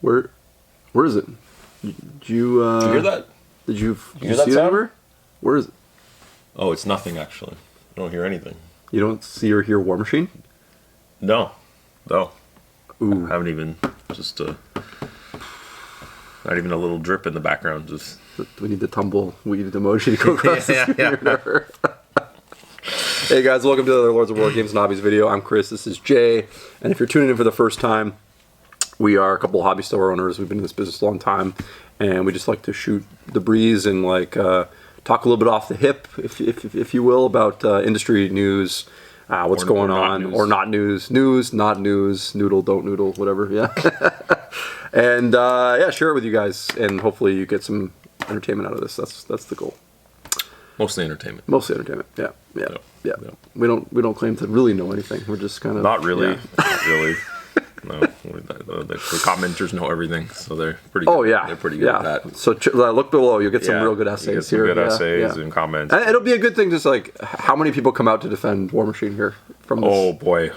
Where is it? Did you hear that? Did you hear that see it sound? anywhere? Where is it? Oh, it's nothing actually. I don't hear anything. You don't see or hear Warmachine? No. Ooh. I haven't even just not even a little drip in the background. Just We need the tumbleweed emoji to go across the screen. Yeah. Hey guys, welcome to the Lords of War Games and Hobbies video. I'm Chris, this is Jay, and if you're tuning in for the first time, we are a couple of hobby store owners. We've been in this business a long time, and we just like to shoot the breeze and talk a little bit off the hip, if you will, about industry news, what's going on, or not news, not news, noodle, don't noodle, whatever, yeah. And share it with you guys, and hopefully you get some entertainment out of this. That's the goal. Mostly entertainment. Yeah. We don't claim to really know anything. We're just kind of not really. No, the commenters know everything, so they're pretty. Oh good. yeah, they're pretty good at that. So look below. You'll get some real good essays you get some here. Good essays and comments. And it'll be a good thing. Just like how many people come out to defend Warmachine here from this? Oh boy,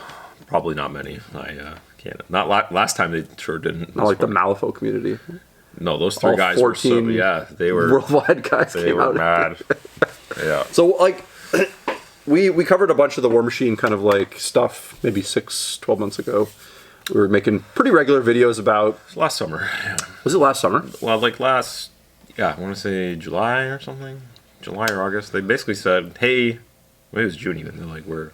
probably not many. I can't. Not last time they sure didn't. Not like the Malifaux community. No, those three guys were so they were worldwide guys. They were mad. Yeah. So like. We covered a bunch of the Warmachine kind of like stuff maybe 12 months ago. We were making pretty regular videos about... Last summer. Yeah. Was it last summer? Well, like I want to say July or something. July or August. They basically said, hey, maybe it was June even. They're like, we're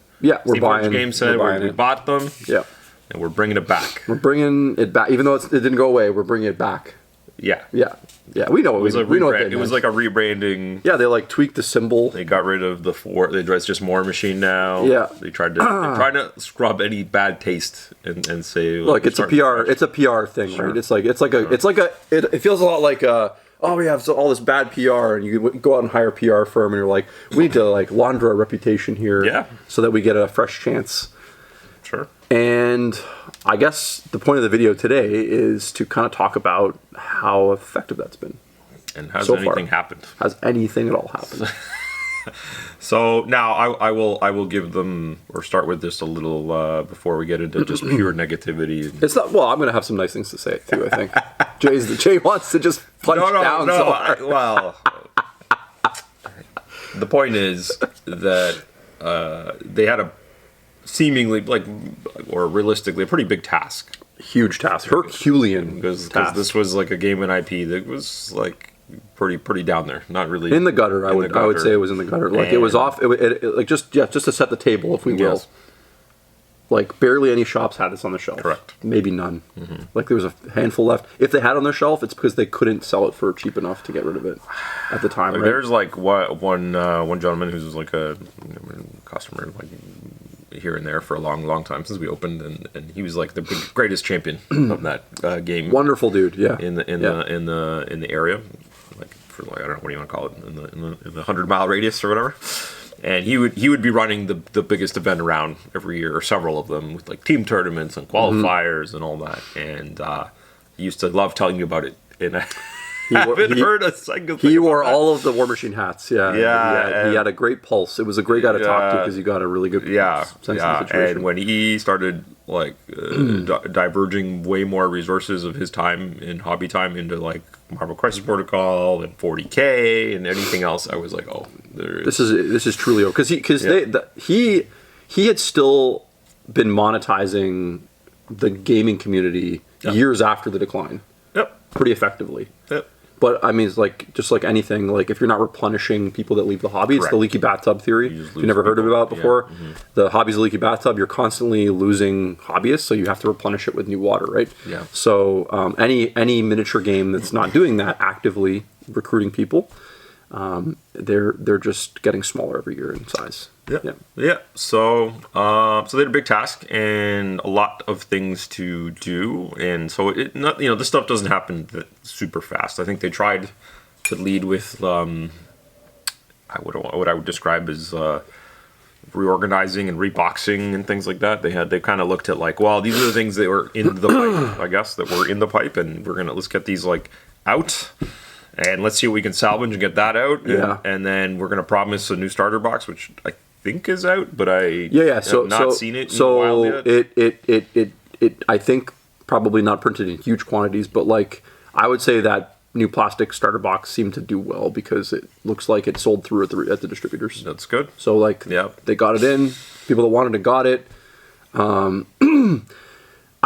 buying games. We bought them. Yeah. And we're bringing it back. We're bringing it back. Even though it didn't go away, we're bringing it back. Yeah. We know what we know. It was like a rebranding. Yeah, they like tweaked the symbol. They got rid of the 4. It's just Warmachine now. Yeah. They tried to scrub any bad taste and say. Look, it's a PR thing, right? It feels a lot like we have all this bad PR, and you go out and hire a PR firm, and you're like, we need to like launder our reputation here, so that we get a fresh chance. Sure. And I guess the point of the video today is to kind of talk about how effective that's been. And has anything happened? Has anything at all happened? So now I will give them, or start with just a little before we get into just pure negativity. It's not. Well, I'm going to have some nice things to say too. I think Jay wants to just punch down. Well, the point is that they had a seemingly or realistically a pretty big task. Huge task. Herculean because task. This was like a game and IP that was like pretty down there. Not really in the gutter. I would say it was in the gutter. Like it was off. Just to set the table, if we will. Yes. Like barely any shops had this on the shelf. Correct. Maybe none. Mm-hmm. Like there was a handful left. If they had it on their shelf, it's because they couldn't sell it for cheap enough to get rid of it at the time. Right? There's like one gentleman who's like a customer here and there for a long time since we opened, and he was like the greatest champion of that game. Wonderful dude, yeah. In the area, I don't know what do you want to call it, in the 100-mile radius or whatever. And he would be running the biggest event around every year, or several of them, with like team tournaments and qualifiers and all that. And he used to love telling me about it. And I haven't heard a single thing. He wore all of the Warmachine hats. Yeah. He had a great pulse. It was a great guy to talk to because he got a really good sense of the situation. And when he started diverging way more resources of his time in hobby time into like Marvel Crisis Protocol and 40K and anything else, I was like, oh, this is truly because he had still been monetizing the gaming community years after the decline. Yep. Pretty effectively. Yep. But I mean, it's like just like anything. Like if you're not replenishing people that leave the hobby, it's the leaky bathtub theory. If you never heard about it before, the hobby's a leaky bathtub. You're constantly losing hobbyists, so you have to replenish it with new water, right? Yeah. So any miniature game that's not doing that, actively recruiting people, they're just getting smaller every year in size. Yeah. So they had a big task and a lot of things to do, and so this stuff doesn't happen super fast. I think they tried to lead with what I would describe as reorganizing and reboxing and things like that. They kind of looked at like, well, these are the things that were in the pipe, I guess, and let's get these like out. And let's see what we can salvage and get that out. And then we're going to promise a new starter box, which I think is out, but I have not seen it in a while yet. I think probably not printed in huge quantities, but like I would say that new plastic starter box seemed to do well because it looks like it sold through at the distributors. That's good. So like they got it in. People that wanted it got it.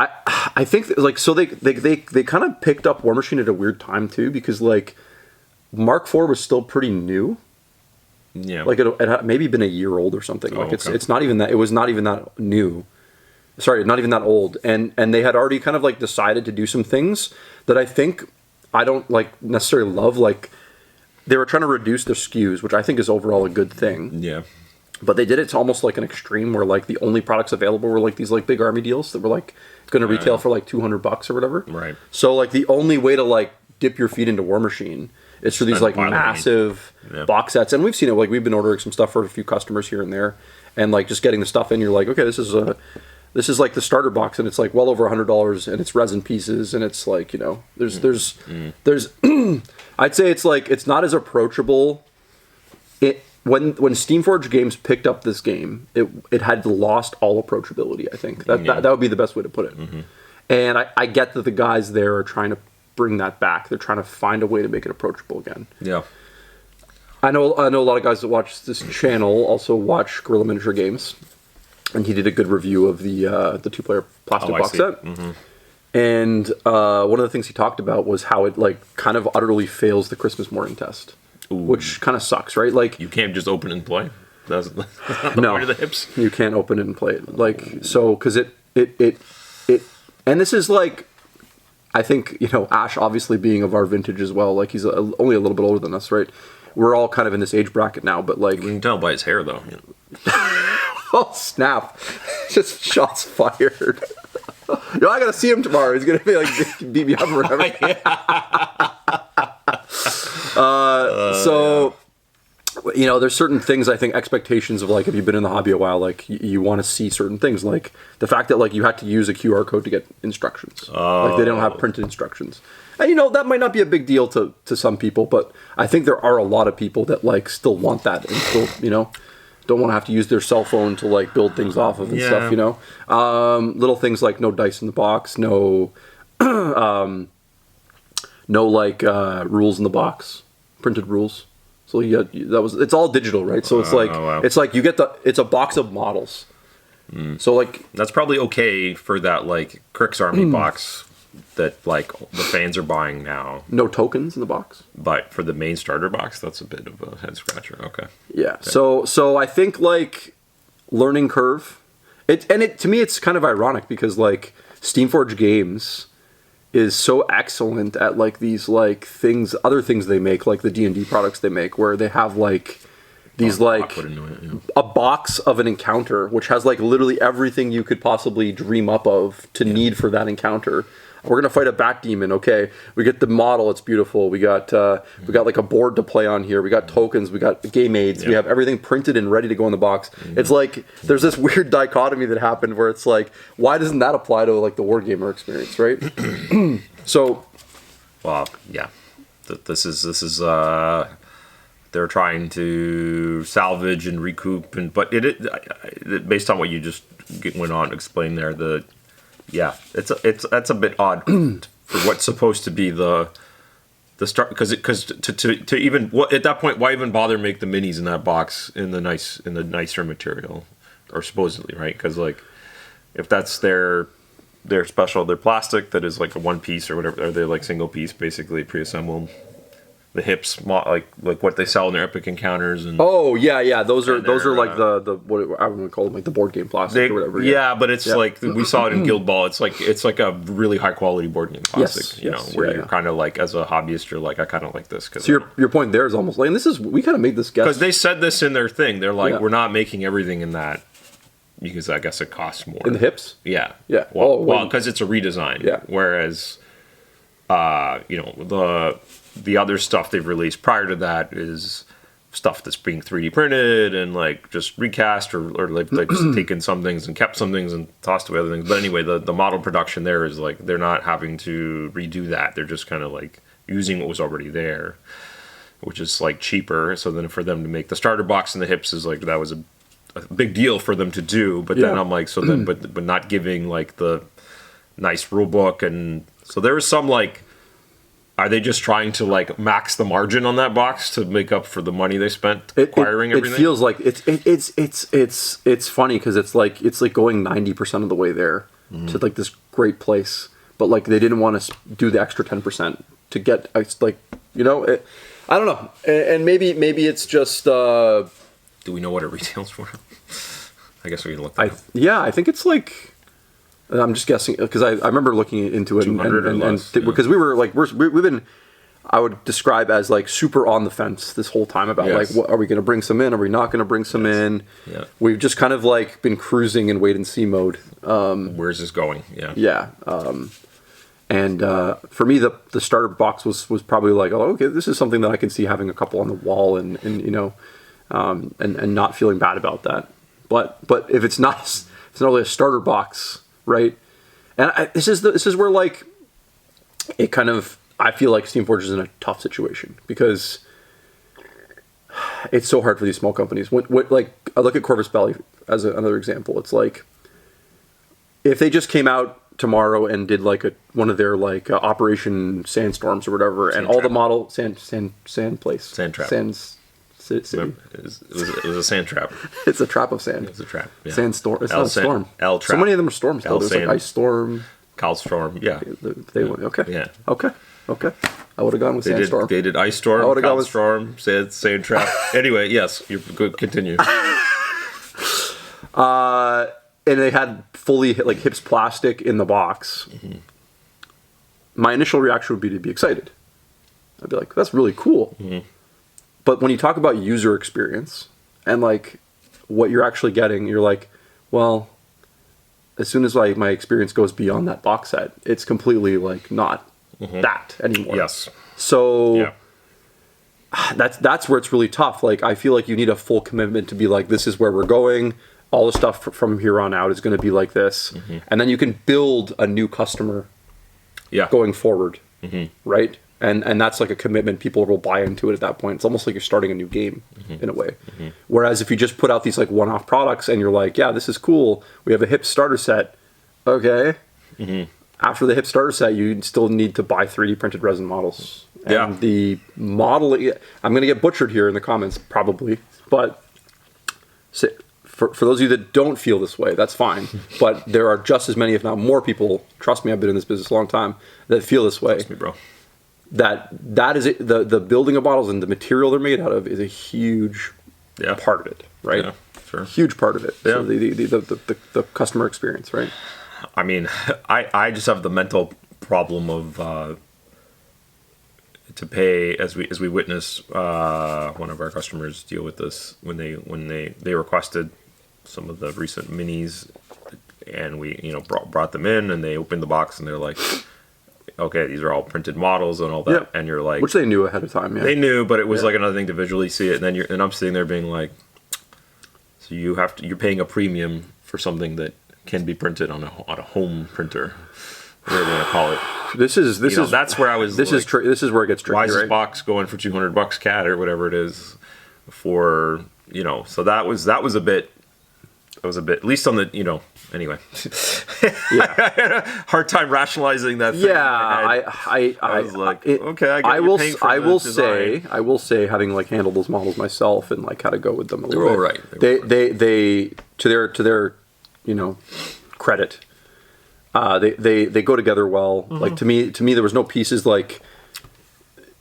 I think like so they kind of picked up Warmachine at a weird time too because like Mark IV was still pretty new. Yeah, like it had maybe been a year old or something. Like it's not even that. It was not even that new. Sorry, not even that old. And they had already kind of like decided to do some things that I think I don't like necessarily love. Like they were trying to reduce their SKUs, which I think is overall a good thing. Yeah. But they did it to almost like an extreme where like the only products available were like these like big army deals that were like going to retail for like $200 or whatever. Right. So like the only way to like dip your feet into Warmachine is through these like massive box sets. And we've seen it, like we've been ordering some stuff for a few customers here and there, and like just getting the stuff in, you're like, okay, this is like the starter box, and it's like well over $100, and it's resin pieces, and it's like, you know, there's I'd say it's like it's not as approachable. When Steamforged Games picked up this game, it had lost all approachability. I think that would be the best way to put it. And I get that the guys there are trying to bring that back. They're trying to find a way to make it approachable again. Yeah. I know a lot of guys that watch this channel also watch Gorilla Miniature Games, and he did a good review of the 2-player plastic box set. And one of the things he talked about was how it like kind of utterly fails the Christmas morning test. Ooh. Which kind of sucks, right? Like you can't just open it and play. That's the no, point of the hips. You can't open it and play it. Like so, because it, and this is like, I think, you know, Ash obviously being of our vintage as well. Like he's only a little bit older than us, right? We're all kind of in this age bracket now, but like you can tell by his hair, though. You know. Oh snap! Just shots fired. Yo, I gotta see him tomorrow. He's gonna be like beat me up or whatever. So, you know, there's certain things, I think, expectations of, like, if you've been in the hobby a while, like, you want to see certain things. Like, the fact that, like, you had to use a QR code to get instructions. Like, they don't have printed instructions. And, you know, that might not be a big deal to some people, but I think there are a lot of people that, like, still want that and still, you know, don't want to have to use their cell phone to, like, build things off of and stuff, you know? Little things like no dice in the box, no, rules in the box. Printed rules, so it's all digital, right? So it's like it's like you get it's a box of models. So like that's probably okay for that like Crix Army box that like the fans are buying now. No tokens in the box, but for the main starter box, that's a bit of a head scratcher. Okay. Yeah. Okay. So I think like learning curve. To me it's kind of ironic because like Steamforged Games is so excellent at like these like things, other things they make, like the D&D products they make, where they have like these like a box of an encounter which has like literally everything you could possibly dream up of to need for that encounter. We're gonna fight a bat demon. Okay, we get the model. It's beautiful. We got like a board to play on here. We got tokens. We got game aids. We have everything printed and ready to go in the box. It's like there's this weird dichotomy that happened where it's like, why doesn't that apply to like the wargamer experience, right? So, well, yeah, this is they're trying to salvage and recoup, but it based on what you just went on to explain there, that's a bit odd for what's supposed to be the start, because to even what at that point, why even bother make the minis in that box in the nicer material, or supposedly, right? Because like if that's their special, their plastic that is like a one piece or whatever, or they're like single piece basically pre-assembled. The hips, like what they sell in their epic encounters, and those are like the what I would call them, like the board game plastic or whatever. Yeah, but it's like we saw it in Guild Ball. It's like a really high quality board game plastic. Where you're kind of like, as a hobbyist, you're like, I kind of like this. So your point there is almost like, and this is, we kind of made this guess because they said this in their thing. They're like, we're not making everything in that because I guess it costs more in the hips. Yeah. Well, because it's a redesign. Yeah. Whereas, the other stuff they've released prior to that is stuff that's being 3D printed and like just recast or like just taken some things and kept some things and tossed away other things. But anyway, the model production there is like they're not having to redo that. They're just kind of like using what was already there, which is like cheaper. So then for them to make the starter box and the hips is like, that was a big deal for them to do. But then I'm like, so then but not giving like the nice rule book, and so there was some like, are they just trying to like max the margin on that box to make up for the money they spent acquiring everything? It feels like it's funny because it's like going 90% of the way there to like this great place, but like they didn't want to do the extra 10% to get like, you know, I don't know, and maybe it's just. Do we know what it retails for? I guess we can look that up. Yeah, I think it's like. I'm just guessing because I remember looking into it and because we were like we've been, I would describe as like super on the fence this whole time about like, what, are we going to bring some in? Are we not going to bring some in? Yeah. We've just kind of like been cruising in wait and see mode. Where's this going? Yeah. Yeah. And for me, the starter box was probably like, oh, okay, this is something that I can see having a couple on the wall and you know, and not feeling bad about that. But if it's not really a starter box. Right, and this is where like it kind of, I feel like Steamforge is in a tough situation because it's so hard for these small companies. What like I look at Corvus Belli as another example. It's like if they just came out tomorrow and did like one of their like Operation Sandstorms or whatever, and all the model sand trap. It was a sand trap. It's a trap of sand. It's a trap. Yeah. Sandstorm. It's not a storm. L trap. So many of them are storms. Though. There's like ice storm. Cal storm. Yeah. They went. Okay. Yeah. Okay. I would have gone with sandstorm. They did ice storm. I would have gone with storm. Sand trap. Anyway, yes. You good. Continue. And they had fully like Hips plastic in the box. Mm-hmm. My initial reaction would be to be excited. I'd be like, that's really cool. Mm-hmm. But when you talk about user experience and like what you're actually getting, you're like, well, as soon as like my experience goes beyond that box set, it's completely like not that anymore. Yes. So that's where it's really tough. Like I feel like you need a full commitment to be like, this is where we're going. All the stuff from here on out is going to be like this, and then you can build a new customer. Going forward, right? And that's like a commitment. People will buy into it at that point. It's almost like you're starting a new game in a way. Whereas if you just put out these like one-off products and you're like, yeah, this is cool. We have a hip starter set. Okay. After the hip starter set, you still need to buy 3D printed resin models. And the modeling, I'm going to get butchered here in the comments probably, but for those of you that don't feel this way, that's fine. But there are just as many, if not more people, trust me, I've been in this business a long time, that feel this way. Trust me, bro. That is it. The building of bottles and the material they're made out of is a huge part of it, right? Yeah, sure. Huge part of it. Yeah. So the customer experience, right? I mean, I just have the mental problem of to pay as we witness one of our customers deal with this when they requested some of the recent minis, and we brought them in and they opened the box and they're like, okay, these are all printed models and all that, and you're like, which they knew ahead of time. Yeah, they knew, but it was like another thing to visually see it. And then I'm sitting there being like, so you're paying a premium for something that can be printed on a home printer, whatever you want to call it. This is that's where I was. This is where it gets tricky. Why is this right? box going for $200 CAD or whatever it is? For so that was a bit. It was a bit, at least on the Anyway, I had a hard time rationalizing that. Yeah, I was like, okay, I will say, having like handled those models myself and like how to go with them a little bit. All right. They to their credit, they go together well. Like to me, there was no pieces like.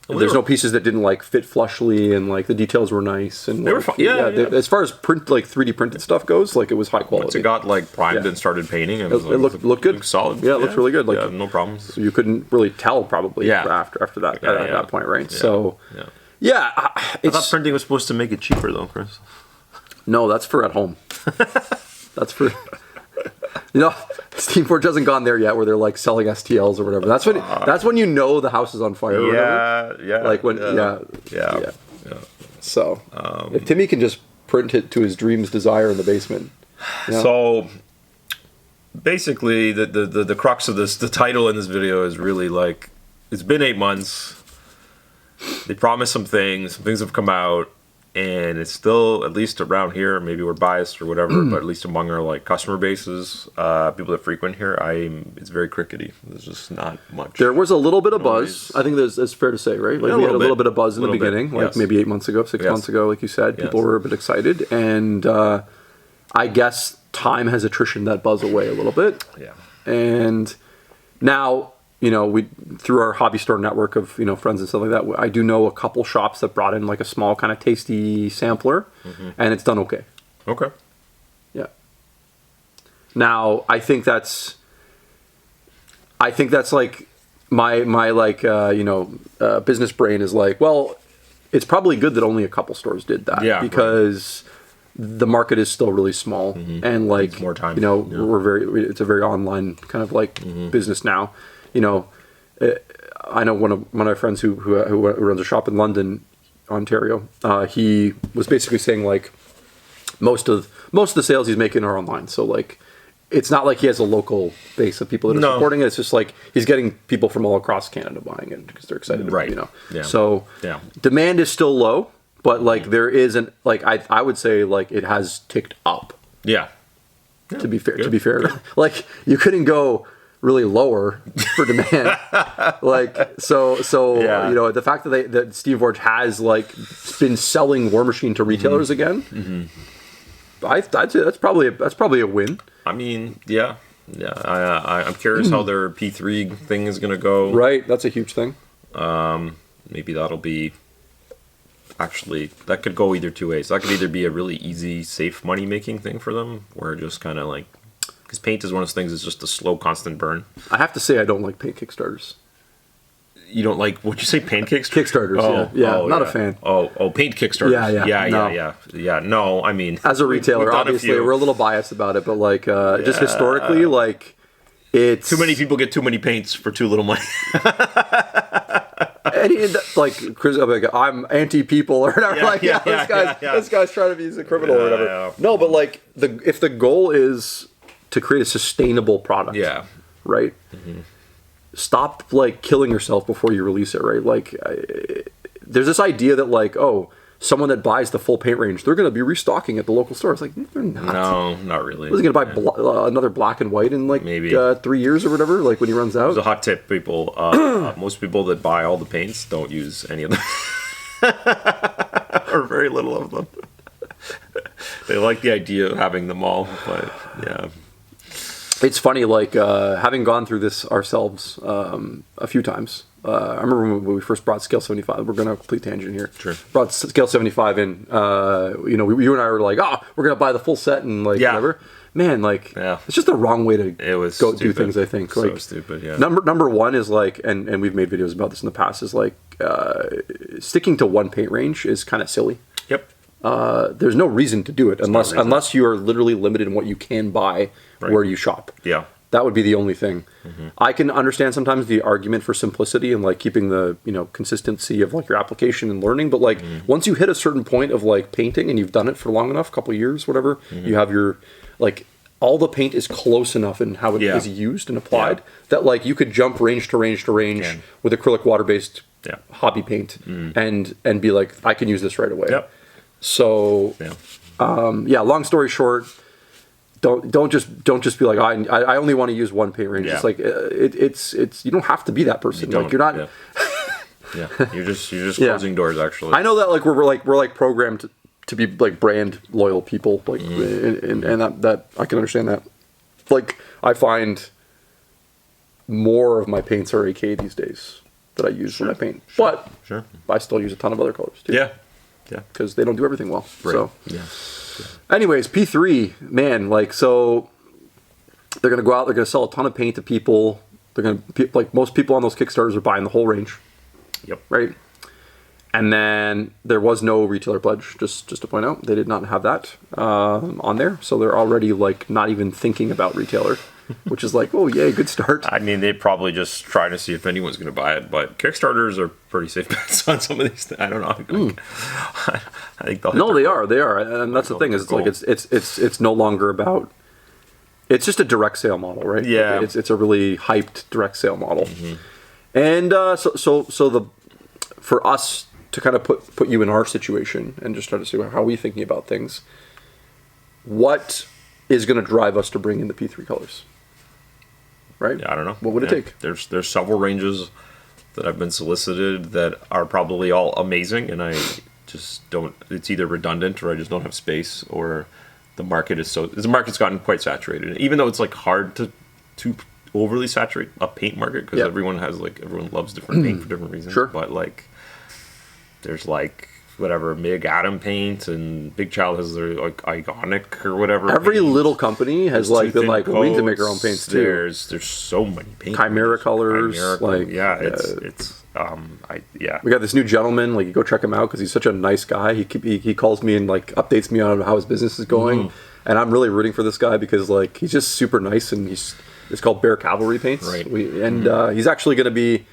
There's no pieces that didn't like fit flushly, and like the details were nice, and they were fun. Yeah. As far as print, like 3D printed stuff goes, like it was high quality. Once it got like primed and started painting, it looked good, looked solid. Yeah, it looked really good. Like no problems. So you couldn't really tell probably after that at that point, right? Yeah. So I thought printing was supposed to make it cheaper though, Chris. No, that's for at home. That's for. Steamforge hasn't gone there yet, where they're like selling STLs or whatever. That's when you know the house is on fire. Or whatever. Yeah. Like when, yeah. So if Timmy can just print it to his dream's desire in the basement. So basically, the crux of this, the title in this video is really like, it's been 8 months. They promised some things have come out, and it's still, at least around here, maybe we're biased or whatever, but at least among our like customer bases, people that frequent here, it's very crickety. There's just not much. There was a little bit of buzz. I think it's fair to say, right? Like we had a little bit of buzz in the beginning, like maybe 8 months ago, 6 months ago, like you said. People were a bit excited, and I guess time has attritioned that buzz away a little bit. Yeah. And now, you know, we through our hobby store network of, you know, friends and stuff like that, I do know a couple shops that brought in like a small kind of tasty sampler, and it's done okay. Okay. Yeah. Now, I think that's like my like business brain is like, well, it's probably good that only a couple stores did that. Yeah. Because the market is still really small, and like, needs more time. You know, it's a very online kind of like business now. You know, I know one of my friends who runs a shop in London, Ontario. He was basically saying like most of the sales he's making are online. So like, it's not like he has a local base of people that are supporting it. It's just like he's getting people from all across Canada buying it because they're excited. Right. You know. Yeah. So demand is still low, but like there isn't like I would say like it has ticked up. Yeah. To be fair, like you couldn't go really lower for demand. Like so you know, the fact that Steve Forge has like been selling Warmachine to retailers again, I'd say that's probably a win. I mean, I'm curious how their P3 thing is going to go. Right, that's a huge thing. Maybe that'll be actually, that could go either two ways. That could either be a really easy, safe money making thing for them, where just kind of like, because paint is one of those things, it's just a slow, constant burn. I have to say, I don't like paint Kickstarters. You don't like, what'd you say, paint Kickstarters? Not a fan. Paint Kickstarters. Yeah. No, I mean, as a retailer, obviously, we're a little biased about it, but like, just historically, like, it's too many people get too many paints for too little money. And like Chris, I'm anti-people or whatever. This guy's trying to be a criminal or whatever. Yeah. No, but like if the goal is to create a sustainable product, right? Stop like killing yourself before you release it, right? Like there's this idea that like, oh, someone that buys the full paint range, they're going to be restocking at the local store. It's like, they're not. No, not really. Was he going to buy another black and white in like maybe 3 years or whatever? Like when he runs out. It's a hot tip, people. Most people that buy all the paints don't use any of them, or very little of them. They like the idea of having them all, but yeah. It's funny, like having gone through this ourselves a few times. I remember when we first brought Scale 75. We're going to complete tangent here. Sure. Brought Scale 75 in. You know, you and I were like, we're going to buy the full set and like whatever. Man, like it's just the wrong way to go do things. I think so like stupid. Yeah. Number one is like, and we've made videos about this in the past. Is like sticking to one paint range is kind of silly. Yep. There's no reason to do it unless you are literally limited in what you can buy where you shop. Yeah. That would be the only thing. I can understand sometimes the argument for simplicity and like keeping the, you know, consistency of like your application and learning, but like once you hit a certain point of like painting and you've done it for long enough, couple of years, whatever, you have your like all the paint is close enough in how it is used and applied that like you could jump range to range to range with acrylic water-based hobby paint and be like, I can use this right away. Yep. So long story short, don't just be like, I only want to use one paint range. It's like it's you don't have to be that person. Like you're not. You're just closing doors. Actually, I know that like we're like programmed to be like brand loyal people. Like and that I can understand that. Like I find more of my paints are AK these days that I use when I paint, but I still use a ton of other colors too. Yeah, because they don't do everything well. Right. So anyways, P3, man, like, so they're going to go out, they're going to sell a ton of paint to people. They're going to, like, most people on those Kickstarters are buying the whole range. Yep. Right? And then there was no retailer pledge, just to point out. They did not have that on there. So they're already, like, not even thinking about retailer, which is like, oh, yay, good start. I mean, they probably just trying to see if anyone's going to buy it, but Kickstarters are pretty safe bets on some of these things. I don't know. I think they'll No, they are. And that's the thing, is it's like, it's no longer about, it's just a direct sale model, right? Yeah. It's a really hyped direct sale model. And so for us to kind of put you in our situation and just try to see how we're thinking about things. What is going to drive us to bring in the P3 colors? Right? Yeah, I don't know. What would it take? There's several ranges that have been solicited that are probably all amazing, and I just don't. It's either redundant or I just don't have space, or the market's gotten quite saturated. Even though it's like hard to overly saturate a paint market because everyone loves different paint for different reasons. Sure. But like, there's like whatever Mig Atom paint, and Big Child has their like Iconic or whatever. Every paint. little company has like been like, well, we need to make our own paints too. There's so many paints. Chimera colors, We got this new gentleman. Like, you go check him out because he's such a nice guy. He calls me and like updates me on how his business is going, and I'm really rooting for this guy because like he's just super nice, and it's called Bear Cavalry Paints. Right. He's actually going to be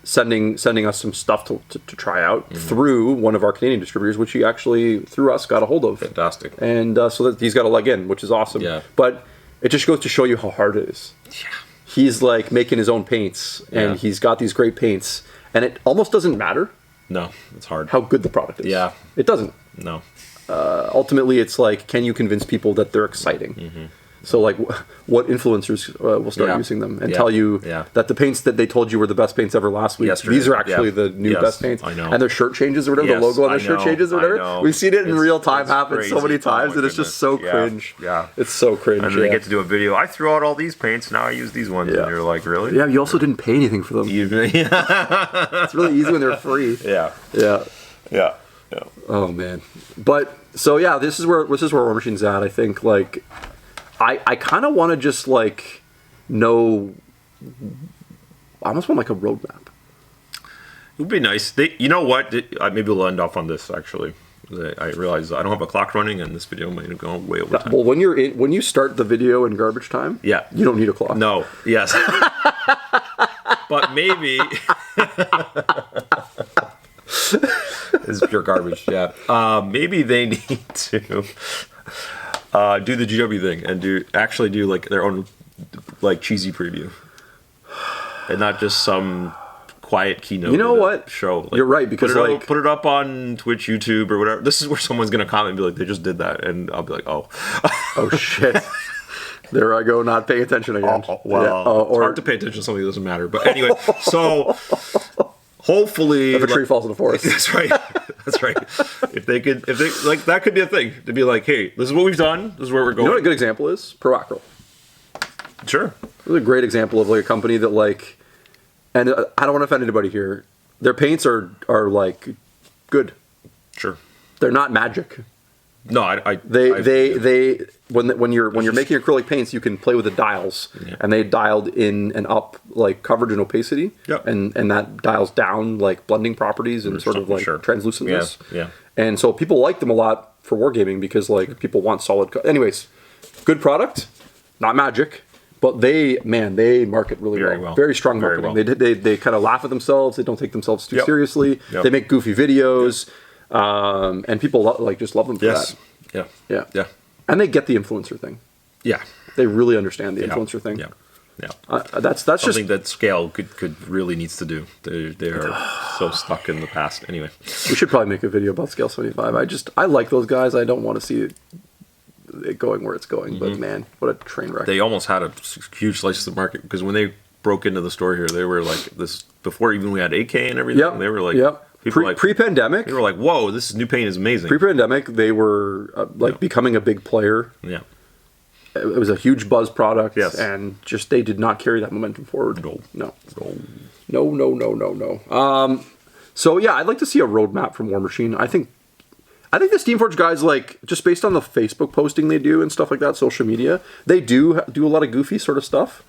sending us some stuff to try out through one of our Canadian distributors, which he actually through us got a hold of. Fantastic. And so that he's got a leg in, which is awesome. Yeah. But it just goes to show you how hard it is. Yeah. He's like making his own paints, and he's got these great paints, and it almost doesn't matter. No, it's hard. How good the product is. Yeah. It doesn't. No. Ultimately, it's like, can you convince people that they're exciting? Mm-hmm. So, like, what influencers will start using them and tell you that the paints that they told you were the best paints ever last week, these are actually the new best paints. I know. And their shirt changes or whatever, the logo on their shirt changes or whatever. We've seen it in real time happen so many times, and it's just so cringe. Yeah. It's so cringe. And then they get to do a video. I threw out all these paints, now I use these ones. And you're like, really? Yeah, you also didn't pay anything for them. It's really easy when they're free. Yeah. Oh, man. But, so yeah, this is where Warmachine's at. I think, like, I kind of want to just, like, know, I almost want, like, a roadmap. It would be nice. You know what? Maybe we'll end off on this, actually. I realize I don't have a clock running, and this video might have gone way over time. Well, when you start the video in garbage time, you don't need a clock. No. Yes. But maybe... This is pure garbage, maybe they need to do the GW thing and do like their own like cheesy preview, and not just some quiet keynote. You know what? Show. Like, you're right, because put it up on Twitch, YouTube, or whatever. This is where someone's gonna comment and be like, they just did that, and I'll be like, oh, oh shit. There I go, not paying attention again. Well, it's hard to pay attention to something that doesn't matter. But anyway, so. Hopefully, if a tree falls in the forest. That's right. That's right. If they like, that could be a thing to be like, hey, this is what we've done. This is where we're going. You know what a good example is? Proacryl. Sure. It's a great example of like a company that like, and I don't want to offend anybody here. Their paints are like good. Sure. They're not magic. No, when you're making acrylic paints, you can play with the dials, and they dialed in and up like coverage and opacity, and that dials down like blending properties and sort of like translucentness. Yeah. And so people like them a lot for wargaming because like people want solid. Anyways, good product, not magic, but they market really well. Very strong marketing. Well. They kind of laugh at themselves. They don't take themselves too seriously. They make goofy videos. And people just love them for that. Yeah. And they get the influencer thing. Yeah. They really understand the influencer thing. That's something that Scale could really needs to do. They are so stuck in the past. Anyway, we should probably make a video about Scale 75. I like those guys. I don't want to see it going where it's going. But man, what a train wreck! They almost had a huge slice of the market because when they broke into the store here, they were like this before even we had AK and everything. They were like. Pre-pandemic, they were like, "Whoa, this new paint is amazing." Pre-pandemic, they were becoming a big player. Yeah, it was a huge buzz product, and just they did not carry that momentum forward. No. So yeah, I'd like to see a roadmap from Warmachine. I think the Steamforge guys, like, just based on the Facebook posting they do and stuff like that, social media, they do a lot of goofy sort of stuff.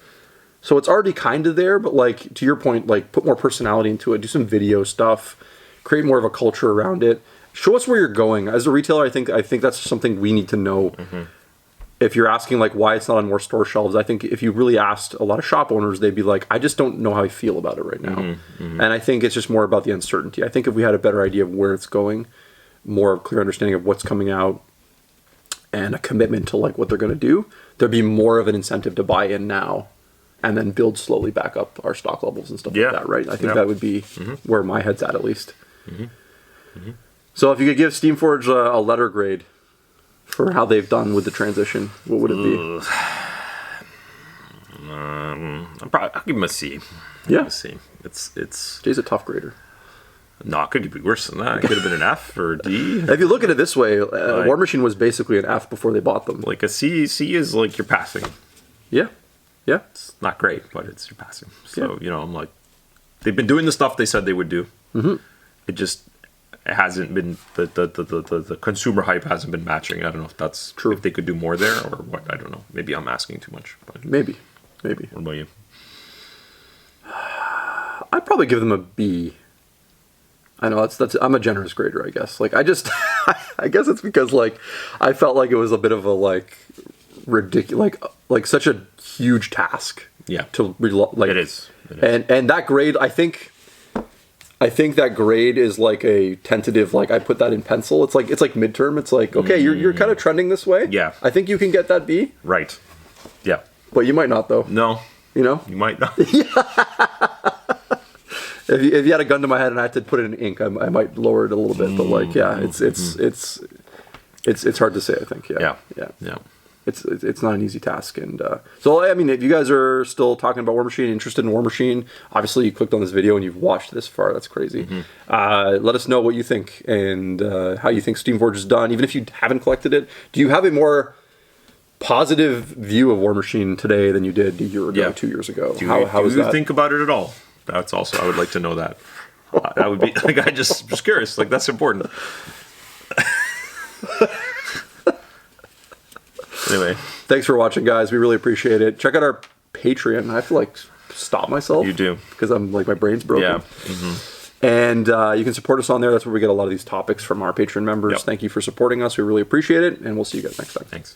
So it's already kind of there, but like to your point, like put more personality into it, do some video stuff. Create more of a culture around it. Show us where you're going. As a retailer, I think that's something we need to know. Mm-hmm. If you're asking like why it's not on more store shelves, I think if you really asked a lot of shop owners, they'd be like, I just don't know how I feel about it right now. Mm-hmm. And I think it's just more about the uncertainty. I think if we had a better idea of where it's going, more of a clear understanding of what's coming out, and a commitment to like what they're going to do, there'd be more of an incentive to buy in now and then build slowly back up our stock levels and stuff like that, right? I think that would be where my head's at least. So if you could give Steamforge a letter grade for how they've done with the transition, what would it be? I'll give him a C. Yeah. A C. It's Jay's a tough grader. No, it could be worse than that. It could have been an F or a D. If you look at it this way, Warmachine was basically an F before they bought them. Like a C is like you're passing. Yeah. Yeah. It's not great, but it's you're passing. So, I'm like, they've been doing the stuff they said they would do. It just hasn't been, the consumer hype hasn't been matching. I don't know if that's true. If they could do more there or what. I don't know. Maybe I'm asking too much. But Maybe. What about you? I'd probably give them a B. I know that's I'm a generous grader, I guess. Like I just I guess it's because like I felt like it was a bit of a like ridiculous like such a huge task. Yeah. It is. And that grade I think that grade is like a tentative, like I put that in pencil. It's like midterm. It's like, okay, you're kind of trending this way. Yeah. I think you can get that B. Right. Yeah. But you might not though. No. You might not. If you had a gun to my head and I had to put it in ink, I might lower it a little bit. But like, yeah, it's hard to say. I think. Yeah. It's not an easy task, and so I mean, if you guys are still talking about Warmachine, interested in Warmachine, obviously you clicked on this video and you've watched this far. That's crazy. Let us know what you think and how you think Steamforge is done. Even if you haven't collected it, do you have a more positive view of Warmachine today than you did a year ago, 2 years ago? How is that? Do you think about it at all? That's also, I would like to know that. That would be like, I just curious. Like that's important. Anyway, thanks for watching, guys. We really appreciate it. Check out our Patreon. I have to like stop myself. You do, because I'm like my brain's broken. Yeah. And you can support us on there. That's where we get a lot of these topics from our Patreon members. Thank you for supporting us. We really appreciate it, and we'll see you guys next time. Thanks.